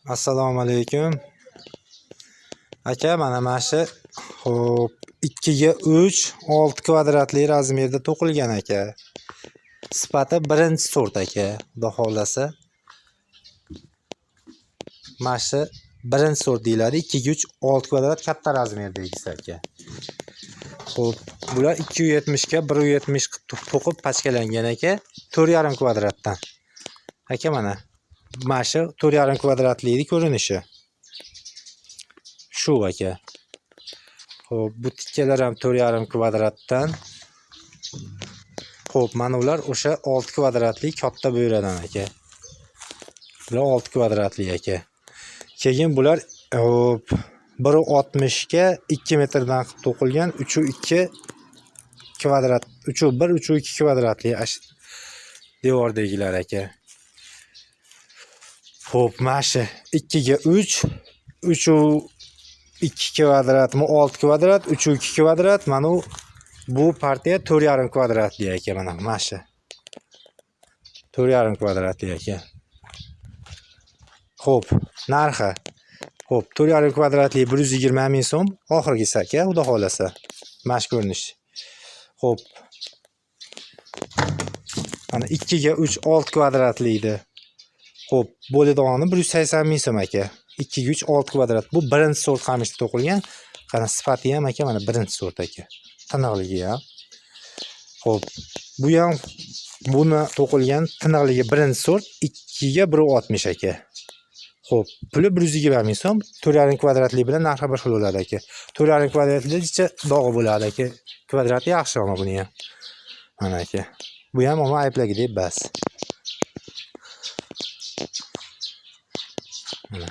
Assalomu alaykum. Aka, mana shu xo'p 2 ga 3 6 kvadratli razmerda to'qilgan aka. Sifati birinchi sort aka, xudo xolasa. Mana shu birinchi sort deyiladi. 2 ga 3 6 kvadrat katta razmerda ikisi aka. Xo'p, bular 270 ga 170 to'qib pachkalangan aka, 4,5 kvadratdan. Aka mana shu 4,5 kvadratlikning ko'rinishi. Shu aka. Xo'p, bu tikkalar ham 4,5 kvadratdan. Xo'p, mana ular o'sha 6 kvadratli katta bo'yradan aka. Bular 6 kvadratli aka. Keyin bular hop 1.60 ga 2 metrdan qilib to'qilgan 3.2 kvadrat, 3.1 3.2 kvadratli devordagilar aka. Xo'p, mana shu 2 ga 3 3.2 kvadratmi 6 kvadrat 3.2 kvadrat, mana bu partiya 4,5 kvadratli aka. Mana shu 4,5 kvadratli aka. Xo'p, narxi. Xo'p, 4,5 kvadratli 120 ming so'm oxirgisi aka, xudo xolasa. Mana shu ko'rinish. Xo'p. Mana 2 ga 3 6 kvadratlikdi. Xo'p, bo'ladog'ini 180 ming so'm aka. 2 ga 3 6 kvadrat. Bu birinchi sort qamishda to'qilgan. Qana sifati ham aka, mana birinchi sort aka. Tiniqligi ham. Xo'p, bu ham buni to'qilgan tiniqligi birinchi sort 2 ga 1.60 aka. Xo'p, puli 120 ming so'm, 4,5 kvadratli bilan narxi bir xil bo'ladi aka. 4,5 kvadratlicha dog'i bo'ladi aka. Kvadrati yaxshi ama buni ham. Mana aka. Bu ham ama ayblagidek bas. Mana.